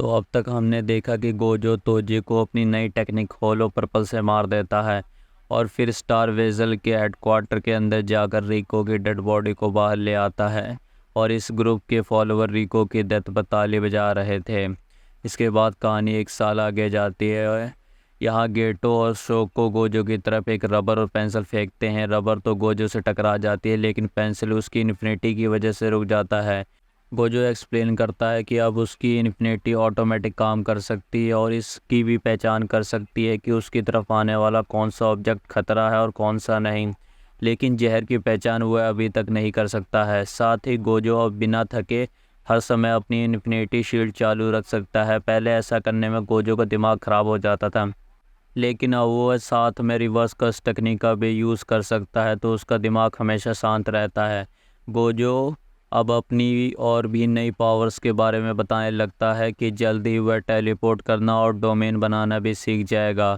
तो अब तक हमने देखा कि गोजो तोजी को अपनी नई टेक्निक होलो पर्पल से मार देता है और फिर स्टार वेजल के हेडक्वार्टर के अंदर जाकर रिको की डेड बॉडी को बाहर ले आता है और इस ग्रुप के फॉलोअर रिको की डेथ पर ताली बजा रहे थे। इसके बाद कहानी एक साल आगे जाती है। यहाँ गेटो और शोको गोजो की तरफ एक रबर और पेंसिल फेंकते हैं। रबर तो गोजो से टकरा जाती है लेकिन पेंसिल उसकी इन्फिनिटी की वजह से रुक जाता है। गोजो एक्सप्लेन करता है कि अब उसकी इन्फिनिटी ऑटोमेटिक काम कर सकती है और इसकी भी पहचान कर सकती है कि उसकी तरफ आने वाला कौन सा ऑब्जेक्ट खतरा है और कौन सा नहीं, लेकिन जहर की पहचान वह अभी तक नहीं कर सकता है। साथ ही गोजो अब बिना थके हर समय अपनी इन्फिनिटी शील्ड चालू रख सकता है। पहले ऐसा करने में गोजो का दिमाग ख़राब हो जाता था, लेकिन अब वह साथ में रिवर्स कर्स टेक्निक का भी यूज़ कर सकता है तो उसका दिमाग हमेशा शांत रहता है। गोजो अब अपनी और भी नई पावर्स के बारे में बताने लगता है कि जल्दी वह टेलीपोर्ट करना और डोमेन बनाना भी सीख जाएगा।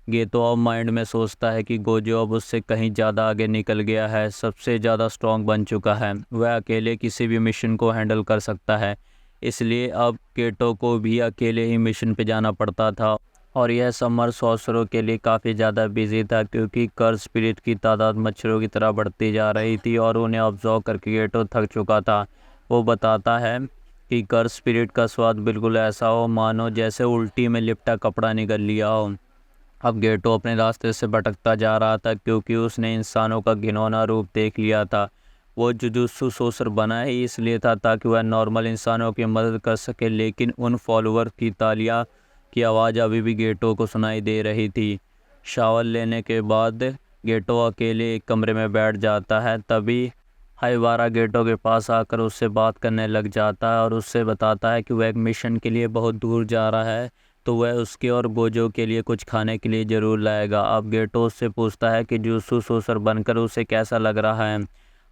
गेतो अब माइंड में सोचता है कि गोजो अब उससे कहीं ज़्यादा आगे निकल गया है, सबसे ज़्यादा स्ट्रॉन्ग बन चुका है, वह अकेले किसी भी मिशन को हैंडल कर सकता है। इसलिए अब गेटो को भी अकेले ही मिशन पे जाना पड़ता था और यह समर सॉर्सरों के लिए काफ़ी ज़्यादा बिजी था क्योंकि कर्स स्पिरिट की तादाद मच्छरों की तरह बढ़ती जा रही थी और उन्हें ऑब्जर्व करके गेटो थक चुका था। वो बताता है कि कर्स स्पिरिट का स्वाद बिल्कुल ऐसा हो मानो जैसे उल्टी में लिपटा कपड़ा निगल लिया हो। अब गेटो अपने रास्ते से भटकता जा रहा था क्योंकि उसने इंसानों का घिनौना रूप देख लिया था। वो जुजुत्सु सोसर बना ही इसलिए था ताकि वह नॉर्मल इंसानों की मदद कर सके, लेकिन उन फॉलोअर की तालियां की आवाज़ अभी भी गेटो को सुनाई दे रही थी। शावर लेने के बाद गेटो अकेले एक कमरे में बैठ जाता है। तभी हाइबारा गेटो के पास आकर उससे बात करने लग जाता है और उससे बताता है कि वह एक मिशन के लिए बहुत दूर जा रहा है तो वह उसके और गोजो के लिए कुछ खाने के लिए ज़रूर लाएगा। अब गेटो उससे पूछता है कि जुजुत्सु सोसर बनकर उसे कैसा लग रहा है।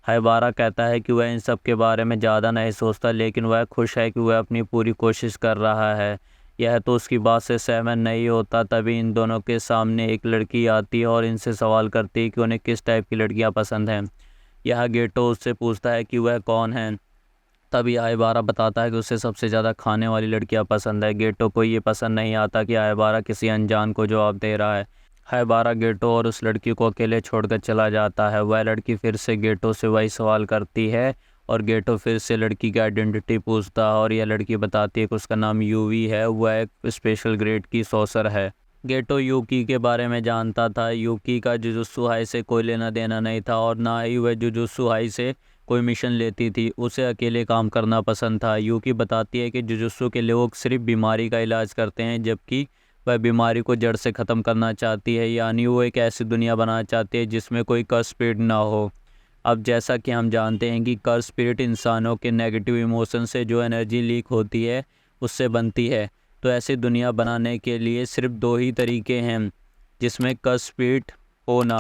हाइबारा कहता है कि वह इन सब के बारे में ज़्यादा नहीं सोचता, लेकिन वह खुश है कि वह अपनी पूरी कोशिश कर रहा है। यह तो उसकी बात से सहमत नहीं होता। तभी इन दोनों के सामने एक लड़की आती है और इनसे सवाल करती है कि उन्हें किस टाइप की लड़कियां पसंद हैं। यह गेटो उससे पूछता है कि वह कौन है। तभी आयबारा बताता है कि उसे सबसे ज़्यादा खाने वाली लड़कियां पसंद है। गेटो को ये पसंद नहीं आता कि आयबारा किसी अनजान को जवाब दे रहा है। आयबारा गेटो और उस लड़की को अकेले छोड़कर चला जाता है। वह लड़की फिर से गेटो से वही सवाल करती है और गेटो फिर से लड़की की आइडेंटिटी पूछता है और यह लड़की बताती है कि उसका नाम यूवी है, वह एक स्पेशल ग्रेड की सॉसर है। गेटो यूकी के बारे में जानता था। यूकी का जुजुत्सु हाई से कोई लेना देना नहीं था और ना ही वह जुजुत्सु हाई से कोई मिशन लेती थी। उसे अकेले काम करना पसंद था। यूकी बताती है कि जुजुत्सु के लोग सिर्फ बीमारी का इलाज करते हैं जबकि वह बीमारी को जड़ से ख़त्म करना चाहती है, यानी वो एक ऐसी दुनिया बनाना चाहती है जिसमें कोई कर्स स्पिरिट ना हो। अब जैसा कि हम जानते हैं कि कर्स स्पिरिट इंसानों के नेगेटिव इमोशन से जो एनर्जी लीक होती है उससे बनती है। तो ऐसी दुनिया बनाने के लिए सिर्फ दो ही तरीके हैं जिसमें कर्स स्पिरिट होना।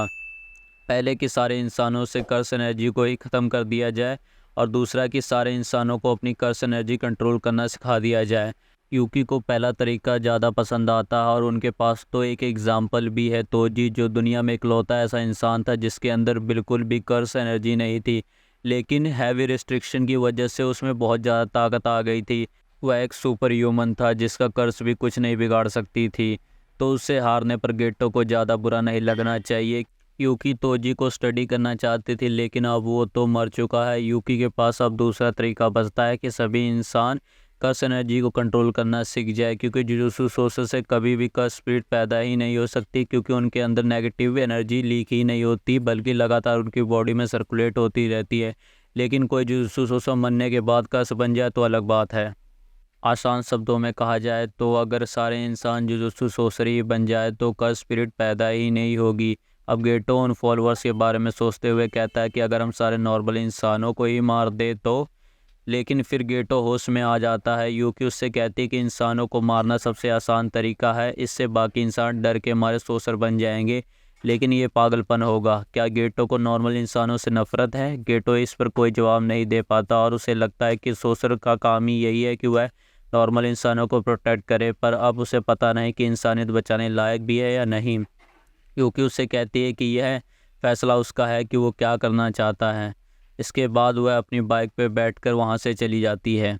पहले कि सारे इंसानों से कर्स एनर्जी को ही ख़त्म कर दिया जाए और दूसरा कि सारे इंसानों को अपनी कर्स एनर्जी कंट्रोल करना सिखा दिया जाए। यूकी को पहला तरीका ज़्यादा पसंद आता है और उनके पास तो एक एग्ज़ाम्पल भी है, तोजी, जो दुनिया में इकलौता ऐसा इंसान था जिसके अंदर बिल्कुल भी कर्स एनर्जी नहीं थी, लेकिन हैवी रिस्ट्रिक्शन की वजह से उसमें बहुत ज़्यादा ताकत आ गई थी। वह एक सुपर ह्यूमन था जिसका कर्स भी कुछ नहीं बिगाड़ सकती थी। तो उससे हारने पर गेटो को ज़्यादा बुरा नहीं लगना चाहिए। यूकी तोजी को स्टडी करना चाहती थी लेकिन अब वो तो मर चुका है। यूकी के पास अब दूसरा तरीका बचता है कि सभी इंसान कर्स एनर्जी को कंट्रोल करना सीख जाए, क्योंकि जुजुत्सु सोसर से कभी भी कर्स स्पिरिट पैदा ही नहीं हो सकती क्योंकि उनके अंदर नेगेटिव एनर्जी लीक ही नहीं होती बल्कि लगातार उनकी बॉडी में सर्कुलेट होती रहती है। लेकिन कोई जुजुत्सु सोसर मरने के बाद कर्स बन जाए तो अलग बात है। आसान शब्दों में कहा जाए तो अगर सारे इंसान जुजुत्सु सोसर ही बन जाए तो कर्स स्पिरिट पैदा ही नहीं होगी। अब गेटो उन फॉलोअर्स के बारे में सोचते हुए कहता है कि अगर हम सारे नॉर्मल इंसानों को ही मार दे तो, लेकिन फिर गेटो होश में आ जाता है। यूकी उससे कहती है कि इंसानों को मारना सबसे आसान तरीका है, इससे बाकी इंसान डर के मारे सोसर बन जाएंगे, लेकिन ये पागलपन होगा। क्या गेटो को नॉर्मल इंसानों से नफरत है? गेटो इस पर कोई जवाब नहीं दे पाता और उसे लगता है कि सोसर का काम ही यही है कि वह नॉर्मल इंसानों को प्रोटेक्ट करे, पर अब उसे पता नहीं कि इंसानियत बचाने लायक भी है या नहीं। क्योंकि उससे कहती है कि यह फैसला उसका है कि वो क्या करना चाहता है। इसके बाद वह अपनी बाइक पर बैठकर वहाँ से चली जाती है।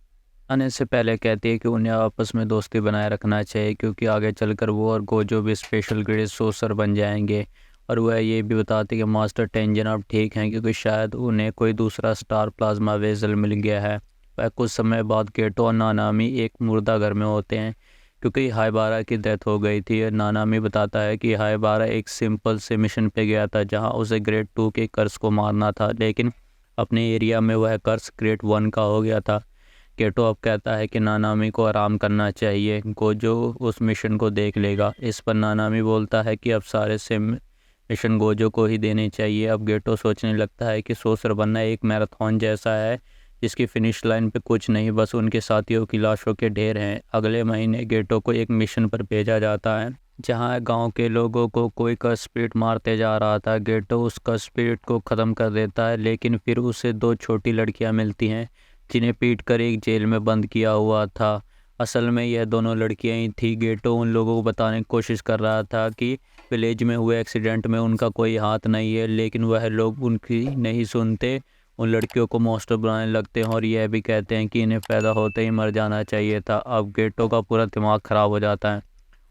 आने से पहले कहती है कि उन्हें आपस में दोस्ती बनाए रखना चाहिए क्योंकि आगे चलकर वो और गोजो भी स्पेशल ग्रेड सोसर बन जाएंगे। और वह ये भी बताती है कि मास्टर टेंजन अब ठीक हैं क्योंकि शायद उन्हें कोई दूसरा स्टार प्लाज्मा वेजल मिल गया है। वह कुछ समय बाद गेटो और नानामी एक मुर्दा घर में होते हैं क्योंकि हाइबारा की डेथ हो गई थी। नानामी बताता है कि हाइबारा एक सिंपल से मिशन पे गया था जहां उसे ग्रेड 2 के कर्स को मारना था, लेकिन अपने एरिया में वह कर्स ग्रेड 1 का हो गया था। केटो अब कहता है कि नानामी को आराम करना चाहिए, गोजो उस मिशन को देख लेगा। इस पर नानामी बोलता है कि अब सारे से मिशन गोजो को ही देने चाहिए। अब गेटो सोचने लगता है कि सोसर बनना एक मैराथन जैसा है जिसकी फिनिश लाइन पे कुछ नहीं, बस उनके साथियों की लाशों के ढेर हैं। अगले महीने गेटो को एक मिशन पर भेजा जाता है जहां गांव के लोगों को कोई कर्स स्पिरिट मारते जा रहा था। गेटो उस कर्स स्पिरिट को ख़त्म कर देता है, लेकिन फिर उसे दो छोटी लड़कियां मिलती हैं जिन्हें पीट कर एक जेल में बंद किया हुआ था। असल में यह दोनों लड़कियां ही थी। गेटो उन लोगों को बताने की कोशिश कर रहा था कि विलेज में हुए एक्सीडेंट में उनका कोई हाथ नहीं है, लेकिन वह लोग उनकी नहीं सुनते। उन लड़कियों को मॉन्स्टर बनाने लगते हैं और यह भी कहते हैं कि इन्हें पैदा होते ही मर जाना चाहिए था। अब गेटो का पूरा दिमाग ख़राब हो जाता है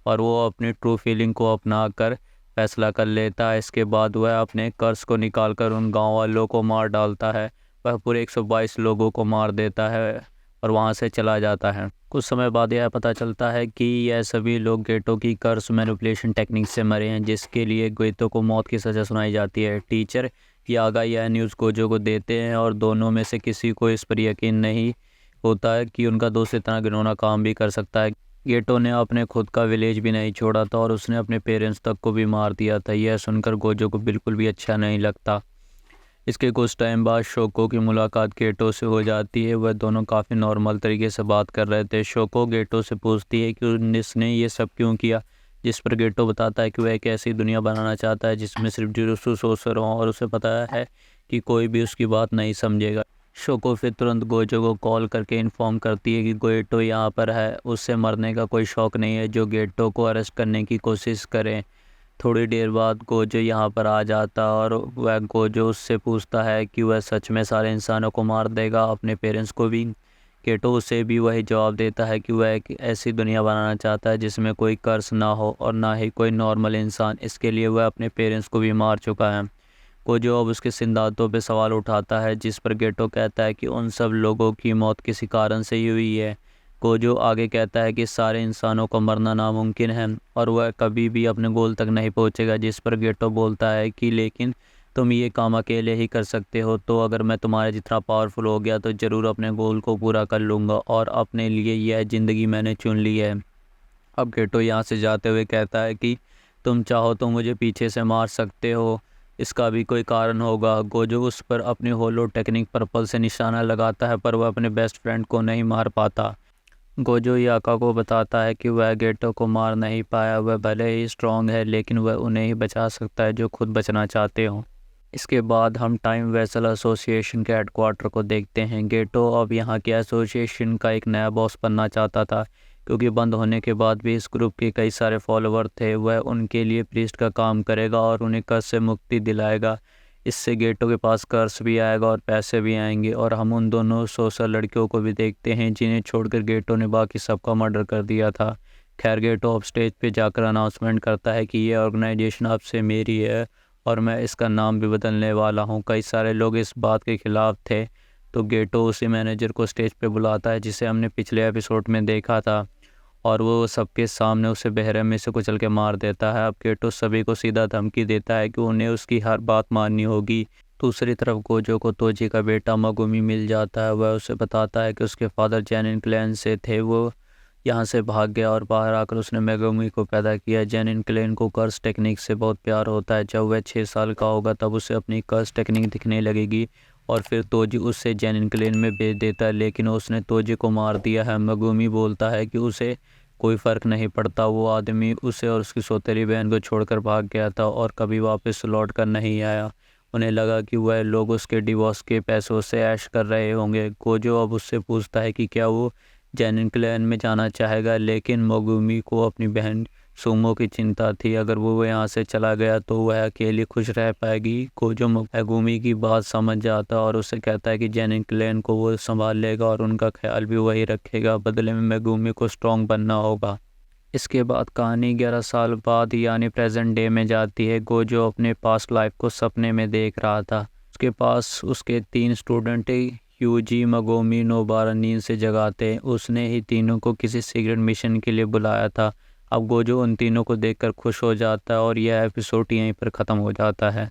और वो अपनी ट्रू फीलिंग को अपना कर फैसला कर लेता है। इसके बाद वह अपने कर्स को निकाल कर उन गाँव वालों को मार डालता है। वह पूरे 122 लोगों को मार देता है और वहां से चला जाता है। कुछ समय बाद यह पता चलता है कि यह सभी लोग गेटो की कर्स मैनिपुलेशन टेक्निक से मरे हैं, जिसके लिए गेटो को मौत की सज़ा सुनाई जाती है। टीचर यागा यह न्यूज़ गोजो को देते हैं और दोनों में से किसी को इस पर यकीन नहीं होता है कि उनका दोस्त इतना घिनौना काम भी कर सकता है। गेटो ने अपने खुद का विलेज भी नहीं छोड़ा था और उसने अपने पेरेंट्स तक को भी मार दिया था। यह सुनकर गोजो को बिल्कुल भी अच्छा नहीं लगता। इसके कुछ टाइम बाद शोको की मुलाकात गेटो से हो जाती है। वह दोनों काफ़ी नॉर्मल तरीके से बात कर रहे थे। शोको गेटो से पूछती है कि उसने ये सब क्यों किया, जिस पर गेटो बताता है कि वह एक ऐसी दुनिया बनाना चाहता है जिसमें सिर्फ जुजुत्सु सोसर हों और उसे पता है कि कोई भी उसकी बात नहीं समझेगा। शोको फिर तुरंत गोजो को कॉल करके इन्फॉर्म करती है कि गेटो यहाँ पर है, उससे मरने का कोई शौक़ नहीं है जो गेटो को अरेस्ट करने की कोशिश करें। थोड़ी देर बाद गोजो यहाँ पर आ जाता और वह गोजो उससे पूछता है कि वह सच में सारे इंसानों को मार देगा, अपने पेरेंट्स को भी। केटो उसे भी वही जवाब देता है कि वह एक ऐसी दुनिया बनाना चाहता है जिसमें कोई कर्स ना हो और ना ही कोई नॉर्मल इंसान। इसके लिए वह अपने पेरेंट्स को भी मार चुका है। गोजो अब उसके सिद्धांतों पे सवाल उठाता है, जिस पर गेटो कहता है कि उन सब लोगों की मौत किसी कारण से ही हुई है। गोजो आगे कहता है कि सारे इंसानों को मरना नामुमकिन है और वह कभी भी अपने गोल तक नहीं पहुंचेगा, जिस पर गेटो बोलता है कि लेकिन तुम ये काम अकेले ही कर सकते हो, तो अगर मैं तुम्हारे जितना पावरफुल हो गया तो ज़रूर अपने गोल को पूरा कर लूँगा और अपने लिए यह ज़िंदगी मैंने चुन ली है। अब गेटो यहाँ से जाते हुए कहता है कि तुम चाहो तो मुझे पीछे से मार सकते हो, इसका भी कोई कारण होगा। गोजो उस पर अपनी होलो टेक्निक पर्पल से निशाना लगाता है पर वह अपने बेस्ट फ्रेंड को नहीं मार पाता। गोजो याका को बताता है कि वह गेटो को मार नहीं पाया, वह भले ही स्ट्रांग है लेकिन वह उन्हें ही बचा सकता है जो खुद बचना चाहते हों। इसके बाद हम टाइम वेसल एसोसिएशन के हेडक्वार्टर को देखते हैं। गेटो अब यहाँ के एसोसिएशन का एक नया बॉस बनना चाहता था क्योंकि बंद होने के बाद भी इस ग्रुप के कई सारे फॉलोअर थे। वह उनके लिए प्रीस्ट का काम करेगा और उन्हें कर्ज से मुक्ति दिलाएगा। इससे गेटो के पास कर्ज भी आएगा और पैसे भी आएंगे। और हम उन दोनों सोशल लड़कियों को भी देखते हैं जिन्हें छोड़कर गेटो ने बाकी सबका मर्डर कर दिया था। खैर गेटो अब स्टेज पे जाकर अनाउंसमेंट करता है कि ये ऑर्गेनाइजेशन अब से मेरी है और मैं इसका नाम भी बदलने वाला हूँ। कई सारे लोग इस बात के खिलाफ थे तो गेटो उसी मैनेजर को स्टेज पे बुलाता है जिसे हमने पिछले एपिसोड में देखा था और वो सबके सामने उसे बेरहमी से कुचल के मार देता है। अब गेटो सभी को सीधा धमकी देता है कि उन्हें उसकी हर बात माननी होगी। दूसरी तरफ गोजो को तोजी का बेटा मगुमी मिल जाता है। वह उसे बताता है कि उसके फादर जेनिन क्लैन से थे, वो यहाँ से भाग गया और बाहर आकर उसने मेगुमी को पैदा किया। जेनिन क्लैन को कर्स टेक्निक से बहुत प्यार होता है। जब वह 6 साल का होगा तब उसे अपनी कर्स टेक्निक दिखने लगेगी और फिर तोजी उससे जेनिन क्लैन में भेज देता है, लेकिन उसने तोजी को मार दिया है। मगुमी बोलता है कि उसे कोई फ़र्क नहीं पड़ता, वो आदमी उसे और उसकी सौतेली बहन को छोड़कर भाग गया था और कभी वापस लौट कर नहीं आया। उन्हें लगा कि वह लोग उसके डिवोर्स के पैसों से ऐश कर रहे होंगे। गोजो अब उससे पूछता है कि क्या वो जेनिन क्लैन में जाना चाहेगा, लेकिन मोगुमी को अपनी बहन सुमो की चिंता थी, अगर वो यहाँ से चला गया तो वह अकेली खुश रह पाएगी। गोजो मेगुमी की बात समझ जाता और उसे कहता है कि जेनिन क्लैन को वो संभाल लेगा और उनका ख्याल भी वही रखेगा, बदले में मेगुमी को स्ट्रॉन्ग बनना होगा। इसके बाद कहानी 11 साल बाद यानी प्रेजेंट डे में जाती है। गोजो अपने पास्ट लाइफ को सपने में देख रहा था। उसके पास उसके 3 स्टूडेंट यूजी, मेगुमी, नोबारा नींद से जगाते। उसने ही तीनों को किसी सीक्रेट मिशन के लिए बुलाया था। अब गोजो उन तीनों को देखकर खुश हो जाता है और यह एपिसोड यहीं पर ख़त्म हो जाता है।